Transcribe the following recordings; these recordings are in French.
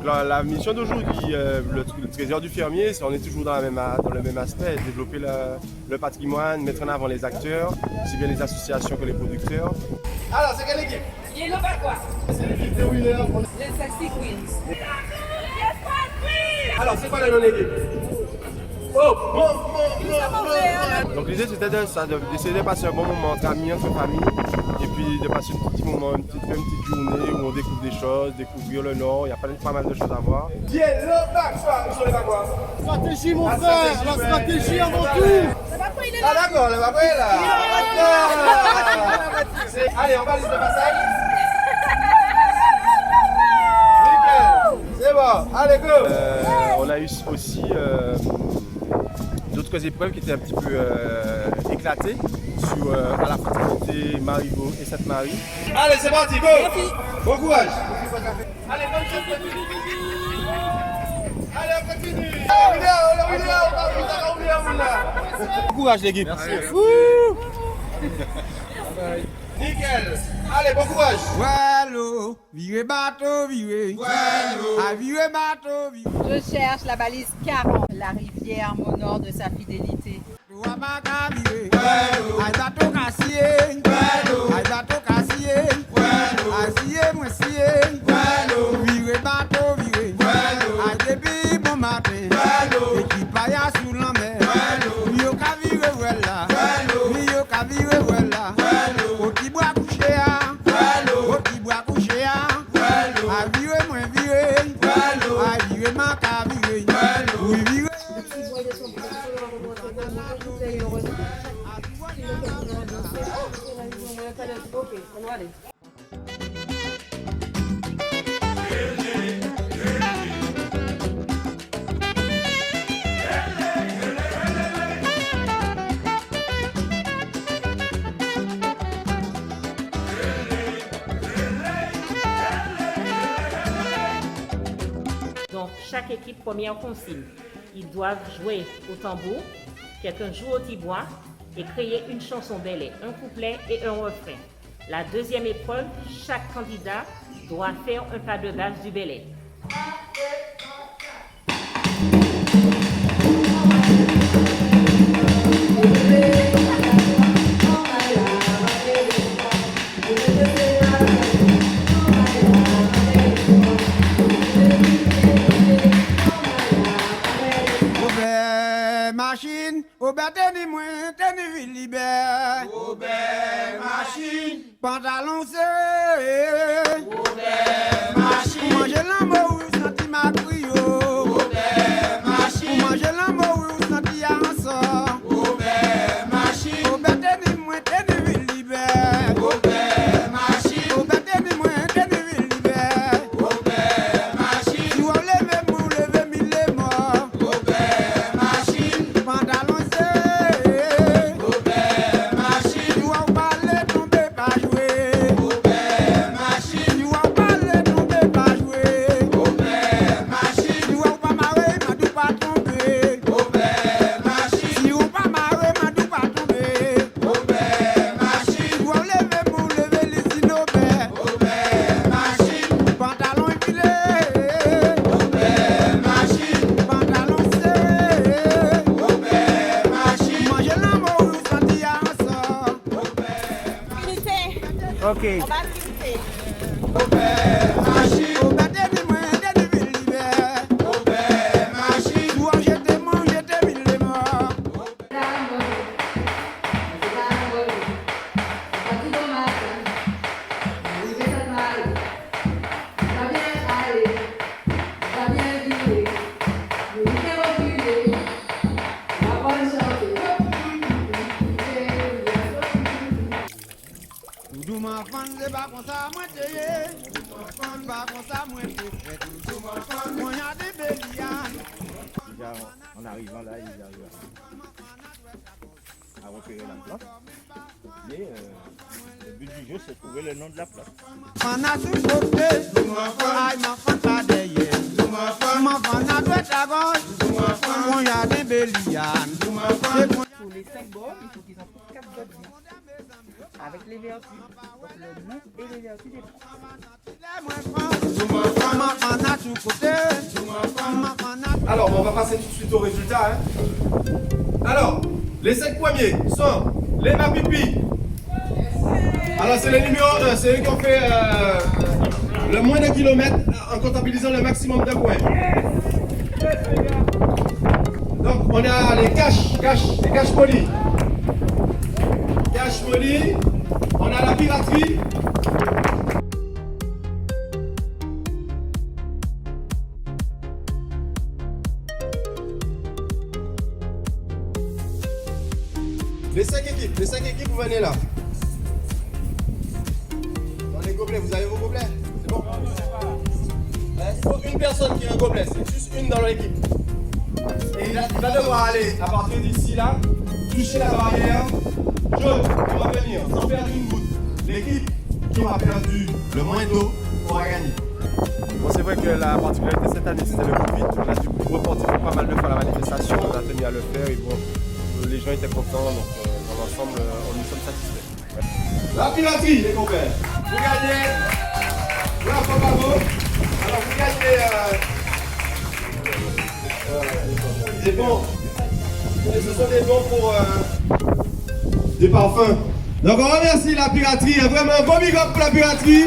Donc la mission d'aujourd'hui, le trésor du fermier, on est toujours dans le même aspect, développer le patrimoine, mettre en avant les acteurs, aussi bien les associations que les producteurs. Alors, c'est quelle équipe? Yellow Bagua. C'est l'équipe de Wheeler. Les Sexy Queens. Alors, c'est quoi la non-équipe? Donc l'idée c'était d'essayer de passer un bon moment entre amis, entre familles, et puis de passer un petit moment, une petite journée où on découvre des choses, découvrir le Nord, il y a pas mal de choses à voir. Yellow Bagua, où sont les Bagua? Stratégie mon frère, la stratégie avant tout. Ah d'accord, le Bagua est là. Allez, on va aller de passage. C'est bon, allez go. On a eu aussi d'autres épreuves qui étaient un petit peu éclatées sur à la fraternité Marivaux et Sainte-Marie. Allez, c'est parti, go. Bon courage. Allez, bonne chance. Allez, on continue. Bon courage l'équipe. Merci. Nickel. Allez, bon courage. Wallo, virez bateau, virez. Wallo. À virez bateau, virez. Je cherche la balise 40. La rivière m'honore de sa fidélité. Wamaka virez. Wallo. Ay bateau cassier. Wallo. Ay bateau cassier. Wallo. Ay siye, moi siye. Wallo. Virez bateau, virez. Wallo. Ay depuis bon matin. Wallo. Équipaya sous la mer. Wallo. Yo ka virez voilà. Wallo. Yo ka virez voilà. Wallo. Au qui boit coucher à. Wallo. Au qui boit coucher à. Wallo. À virez moins virez. Wallo. À virez ma ka virez. Wallo. Oui virez. Donc, chaque équipe première consigne. Ils doivent jouer au tambour, quelqu'un joue au tibois et créer une chanson belle, un couplet et un refrain. La deuxième épreuve, chaque candidat doit faire un pas de base du belay. Machine, au bas teni moins, teni ville libère. Au machine. Pantalon serré. Au machine. Manger l'amour, senti ma brio. Au machine. Manger l'amour, senti un sort. Au machine. Au bas teni moins, teni ville libère. Au machine. Au bas teni moins, teni ville libère. Au machine. Si on lève mou, lève mille les morts. Au machine. Pantalon serré. Au machine. Si on parle, tomber pas jouer. Au machine. Si on parle, tomber pas jouer. Au machine. Si on pas marrer, ma dou pas tomber. Au machine. Si on pas marrer, ma dou pas tomber. Au machine. Si on lève mou, lève les sinobés. Au machine. Pantalon épilé. Au machine. Pantalon serré. Au machine. Manger l'amour, senti un sort. Unité. Ok. On va unité. Machine. Au bas de moi, de ville libère. Au machine. Toi, j'étais mon, j'étais mille les morts. Doudou m'enfant, c'est pas comme ça, moi t'es. Pas comme ça, moi t'es. Doudou m'enfant, moi y'a des bélians. En arrivant là, ils arrivent à repérer la plante. Mais le but du jeu, c'est de trouver le nom de la plante. On a sous-chauffé. Aïe, m'enfant, pas derrière. M'enfant, à droite, à gauche. Moi y'a des bélians. Pour les 5 bords, il faut qu'ils en trouvent 4 bords. avec les vertus. Donc le nom et les vertus des plantes. Alors, on va passer tout de suite au résultat. Alors, les 5 premiers sont les Mapipi. Alors, c'est les numéros 1, c'est eux qui ont fait le moins de kilomètres en comptabilisant le maximum de points. Donc, on a les cash molly. Cash molly. On a la piraterie. Les 5 équipes, vous venez là. Dans les gobelets, vous avez vos gobelets? C'est bon? Il faut une personne qui a un gobelet, c'est juste une dans l'équipe. Et il va devoir aller à partir d'ici là, toucher la barrière jaune pour revenir sans perdre une goutte. L'équipe qui aura perdu le moins d'eau pourra gagner. Bon, c'est vrai que la particularité de cette année c'était le Covid. On a dû reporter pas mal de fois la manifestation, on a tenu à le faire et bon, les gens étaient contents, donc dans l'ensemble, nous sommes satisfaits. Ouais. La piraterie, les compères. Vous gagnez. Bravo. Alors vous gagnez des bons. Et ce sont des bons pour des parfums. Donc on remercie la piraterie, vraiment un bon big up pour la piraterie.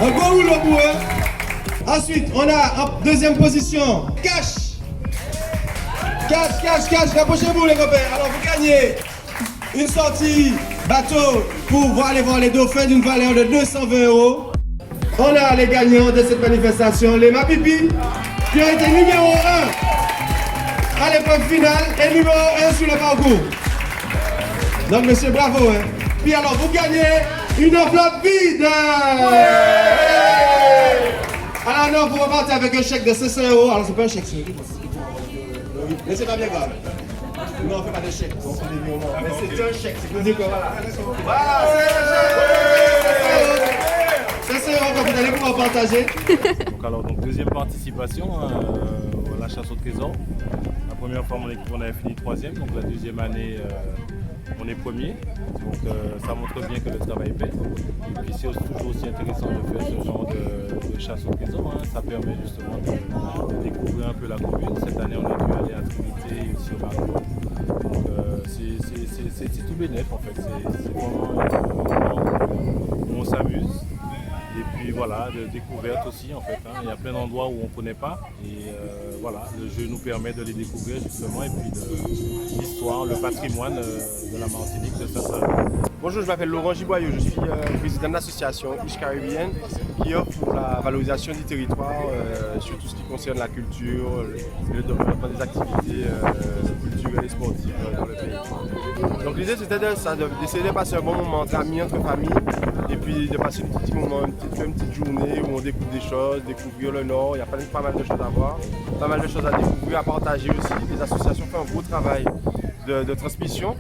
Un bon rouleau pour eux. Ensuite, on a en deuxième position, Cash. Rapprochez-vous les copains. Alors vous gagnez une sortie bateau pour aller voir les dauphins d'une valeur de 220 €. On a les gagnants de cette manifestation, les Mapipi, qui ont été numéro 1 à l'épreuve finale et numéro 1 sur le parcours. Donc monsieur, bravo. Puis alors vous gagnez une enveloppe vide. Alors non, vous repartez avec un chèque de 500 €. Alors c'est pas un chèque, c'est mais c'est pas bien grave. Non, on ne fait pas de chèque. Mais c'est un chèque. C'est pour dire que voilà. Voilà, c'est 500 € que vous allez pouvoir partager. Donc deuxième participation à la chasse au trésor. La première fois, mon équipe, on avait fini 3e. Donc la deuxième année, on est premier. Donc ça montre bien que le travail paie. Et puis c'est toujours aussi intéressant de faire ce genre de chasse au trésor. Ça permet justement de découvrir un peu la commune. Cette année, on a dû aller à Trinité et aussi au Marco. Donc c'est tout bénéf en fait. C'est vraiment un moment où on s'amuse. Et puis voilà, de découverte aussi en fait. Il y a plein d'endroits où on ne connaît pas. Et voilà, le jeu nous permet de les découvrir justement. Et puis de l'histoire, le patrimoine de la Martinique, de Saint-Salvador. Bonjour, je m'appelle Laurent Giboyeux, je suis président de l'association Ish Caribbean qui offre pour la valorisation du territoire sur tout ce qui concerne la culture, le développement des activités culturelles et sportives dans le pays. Donc l'idée c'était d'essayer de passer un bon moment entre amis, entre familles et puis de passer un petit moment, une petite journée où on découvre des choses, découvrir le Nord, il y a pas mal de choses à voir, pas mal de choses à découvrir, à partager aussi. Les associations font un gros travail de transmission.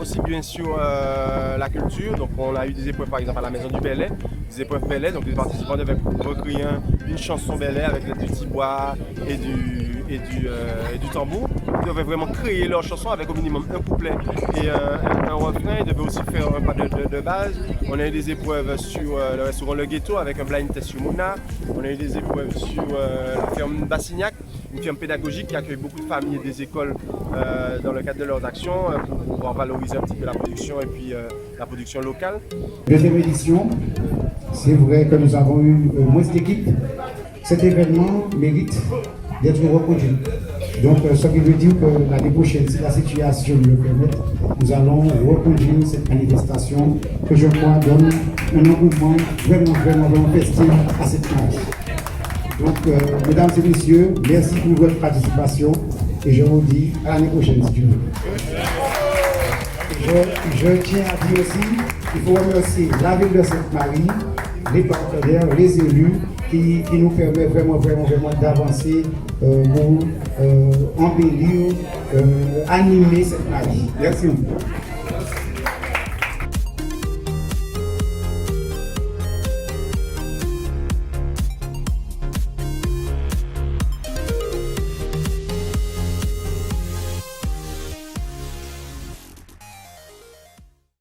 Aussi bien sur la culture, donc on a eu des épreuves par exemple à la Maison du Belay, des épreuves Belay, donc les participants devaient recréer une chanson Belay avec du tibois et du tambour. Ils devaient vraiment créer leur chanson avec au minimum un couplet et un refrain. Ils devaient aussi faire un pas de base. On a eu des épreuves sur le restaurant Le Ghetto avec un blind test sur Mouna. On a eu des épreuves sur la ferme Bassignac, une ferme pédagogique qui accueille beaucoup de familles et des écoles dans le cadre de leurs actions pour pouvoir valoriser un petit peu la production et puis la production locale. Deuxième édition, c'est vrai que nous avons eu moins d'équipes. Cet événement mérite d'être reconduit. Donc, ce qui veut dire que l'année prochaine, si la situation nous le permet, nous allons reconduire cette manifestation que je crois donne un engouement vraiment festif à cette marche. Donc, mesdames et messieurs, merci pour votre participation et je vous dis à l'année prochaine si Dieu veut. Je tiens à dire aussi qu'il faut remercier la ville de Sainte-Marie, les partenaires, les élus qui nous permettent vraiment d'avancer pour embellir, animer Sainte-Marie. Merci beaucoup.